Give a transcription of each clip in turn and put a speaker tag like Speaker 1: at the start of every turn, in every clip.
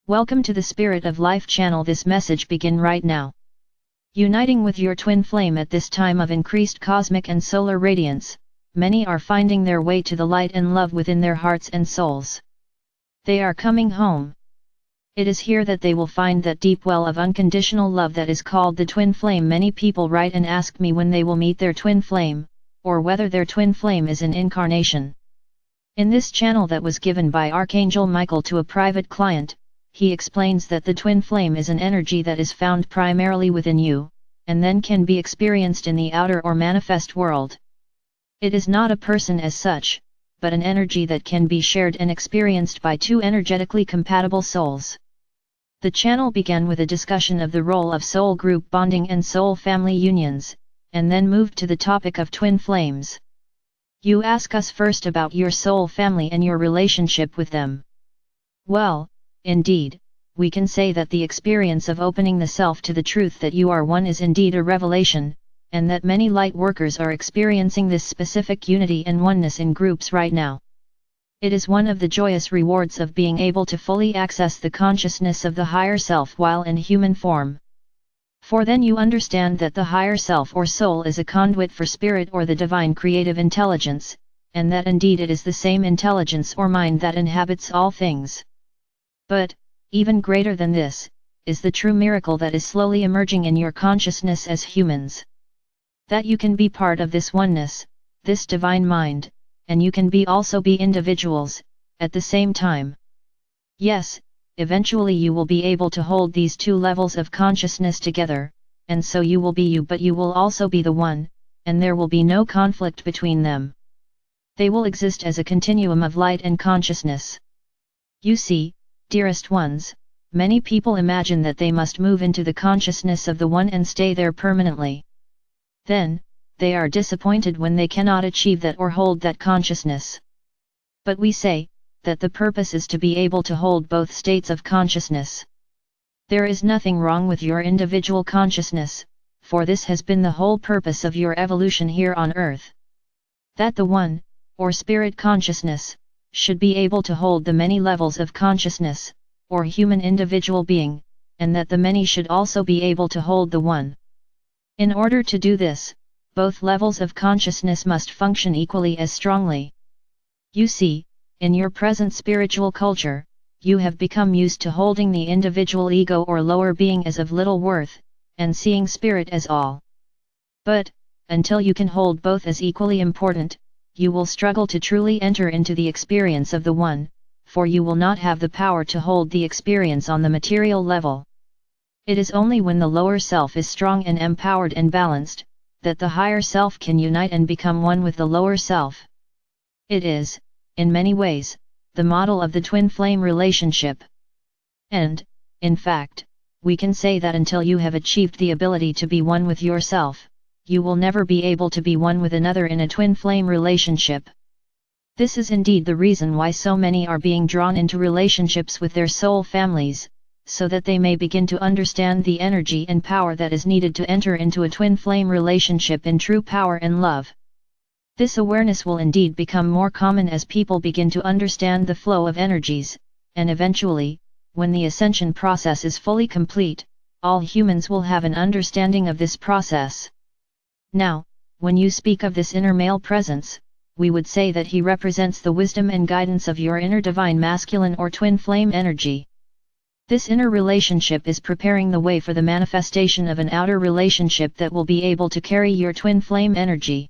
Speaker 1: Welcome to the Spirit of Life channel. This message begin right now. Uniting with your twin flame at this time of increased cosmic and solar radiance, many are finding their way to the light and love within their hearts and souls. They are coming home. It is here that they will find that deep well of unconditional love that is called the twin flame. Many people write and ask me when they will meet their twin flame, or whether their twin flame is an incarnation. In this channel that was given by Archangel Michael to a private client, he explains that the twin flame is an energy that is found primarily within you, and then can be experienced in the outer or manifest world. It is not a person as such, but an energy that can be shared and experienced by two energetically compatible souls. The channel began with a discussion of the role of soul group bonding and soul family unions, and then moved to the topic of twin flames. You ask us first about your soul family and your relationship with them. Well, indeed, we can say that the experience of opening the self to the truth that you are one is indeed a revelation, and that many light workers are experiencing this specific unity and oneness in groups right now. It is one of the joyous rewards of being able to fully access the consciousness of the higher self while in human form. For then you understand that the higher self or soul is a conduit for spirit or the divine creative intelligence, and that indeed it is the same intelligence or mind that inhabits all things. But, even greater than this, is the true miracle that is slowly emerging in your consciousness as humans. That you can be part of this oneness, this divine mind, and you can also be individuals, at the same time. Yes, eventually you will be able to hold these two levels of consciousness together, and so you will be you, but you will also be the one, and there will be no conflict between them. They will exist as a continuum of light and consciousness. You see, dearest ones, many people imagine that they must move into the consciousness of the one and stay there permanently. Then, they are disappointed when they cannot achieve that or hold that consciousness. But we say, that the purpose is to be able to hold both states of consciousness. There is nothing wrong with your individual consciousness, for this has been the whole purpose of your evolution here on earth. That the one, or spirit consciousness, should be able to hold the many levels of consciousness, or human individual being, and that the many should also be able to hold the one. In order to do this, both levels of consciousness must function equally as strongly. You see, in your present spiritual culture, you have become used to holding the individual ego or lower being as of little worth, and seeing spirit as all. But, until you can hold both as equally important, you will struggle to truly enter into the experience of the one, for you will not have the power to hold the experience on the material level. It is only when the lower self is strong and empowered and balanced, that the higher self can unite and become one with the lower self. It is, in many ways, the model of the twin flame relationship. And, in fact, we can say that until you have achieved the ability to be one with yourself, you will never be able to be one with another in a twin flame relationship. This is indeed the reason why so many are being drawn into relationships with their soul families, so that they may begin to understand the energy and power that is needed to enter into a twin flame relationship in true power and love. This awareness will indeed become more common as people begin to understand the flow of energies, and eventually, when the ascension process is fully complete, all humans will have an understanding of this process. Now, when you speak of this inner male presence, we would say that he represents the wisdom and guidance of your inner divine masculine or twin flame energy. This inner relationship is preparing the way for the manifestation of an outer relationship that will be able to carry your twin flame energy.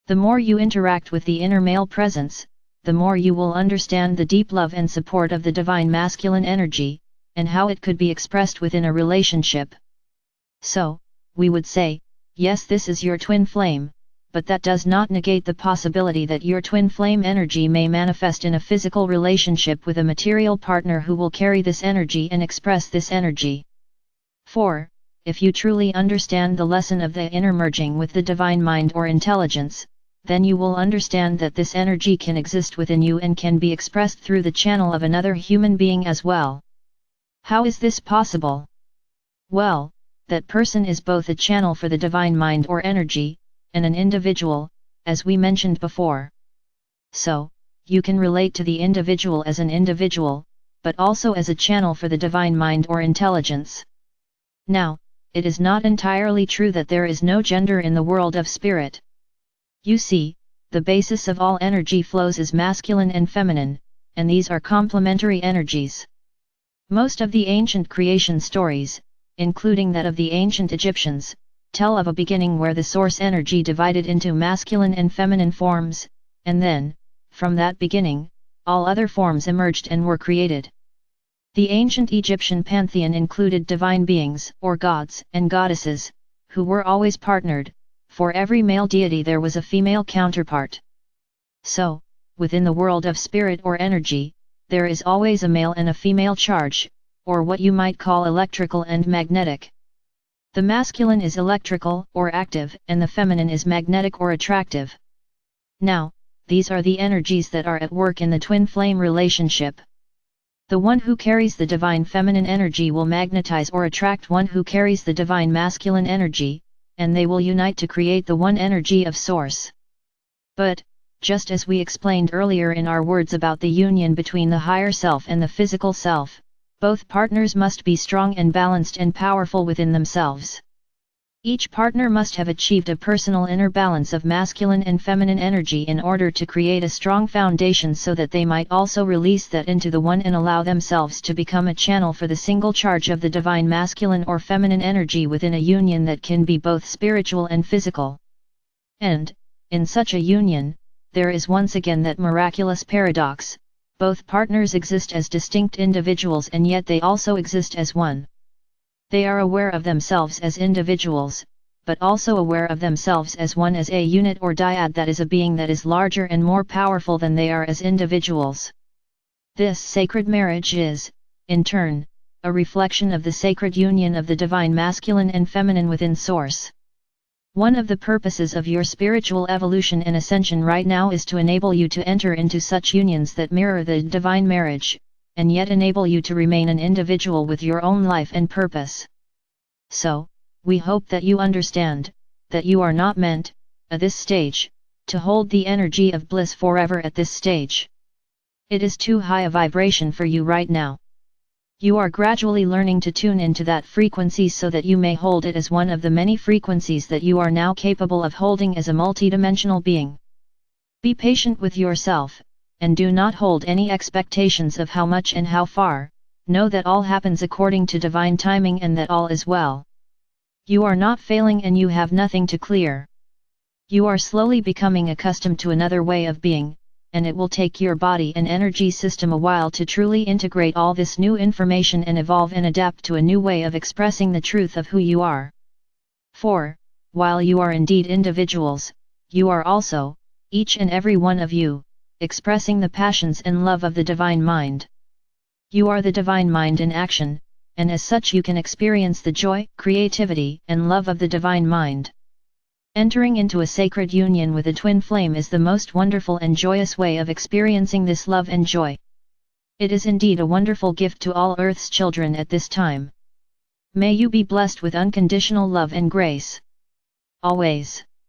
Speaker 1: The more you interact with the inner male presence, the more you will understand the deep love and support of the divine masculine energy, and how it could be expressed within a relationship. So, we would say, yes, this is your twin flame, but that does not negate the possibility that your twin flame energy may manifest in a physical relationship with a material partner who will carry this energy and express this energy. For, if you truly understand the lesson of the inner merging with the divine mind or intelligence, then you will understand that this energy can exist within you and can be expressed through the channel of another human being as well. How is this possible? Well, that person is both a channel for the divine mind or energy, and an individual, as we mentioned before. So, you can relate to the individual as an individual, but also as a channel for the divine mind or intelligence. Now, it is not entirely true that there is no gender in the world of spirit. You see, the basis of all energy flows is masculine and feminine, and these are complementary energies. Most of the ancient creation stories, including that of the ancient Egyptians, tell of a beginning where the source energy divided into masculine and feminine forms, and then, from that beginning, all other forms emerged and were created. The ancient Egyptian pantheon included divine beings, or gods and goddesses, who were always partnered. For every male deity there was a female counterpart. So, within the world of spirit or energy, there is always a male and a female charge, or what you might call electrical and magnetic. The masculine is electrical or active, and the feminine is magnetic or attractive. Now, these are the energies that are at work in the twin flame relationship. The one who carries the divine feminine energy will magnetize or attract one who carries the divine masculine energy, and they will unite to create the one energy of source. But, just as we explained earlier in our words about the union between the higher self and the physical self, both partners must be strong and balanced and powerful within themselves. Each partner must have achieved a personal inner balance of masculine and feminine energy in order to create a strong foundation so that they might also release that into the one and allow themselves to become a channel for the single charge of the divine masculine or feminine energy within a union that can be both spiritual and physical. And, in such a union, there is once again that miraculous paradox: both partners exist as distinct individuals and yet they also exist as one. They are aware of themselves as individuals, but also aware of themselves as one, as a unit or dyad that is a being that is larger and more powerful than they are as individuals. This sacred marriage is, in turn, a reflection of the sacred union of the divine masculine and feminine within Source. One of the purposes of your spiritual evolution and ascension right now is to enable you to enter into such unions that mirror the divine marriage, and yet enable you to remain an individual with your own life and purpose. So, we hope that you understand that you are not meant, at this stage, to hold the energy of bliss forever at this stage. It is too high a vibration for you right now. You are gradually learning to tune into that frequency so that you may hold it as one of the many frequencies that you are now capable of holding as a multidimensional being. Be patient with yourself, and do not hold any expectations of how much and how far. Know that all happens according to divine timing and that all is well. You are not failing and you have nothing to clear. You are slowly becoming accustomed to another way of being, and it will take your body and energy system a while to truly integrate all this new information and evolve and adapt to a new way of expressing the truth of who you are. For, while you are indeed individuals, you are also, each and every one of you, expressing the passions and love of the divine mind. You are the divine mind in action, and as such you can experience the joy, creativity, and love of the divine mind. Entering into a sacred union with a twin flame is the most wonderful and joyous way of experiencing this love and joy. It is indeed a wonderful gift to all Earth's children at this time. May you be blessed with unconditional love and grace. Always.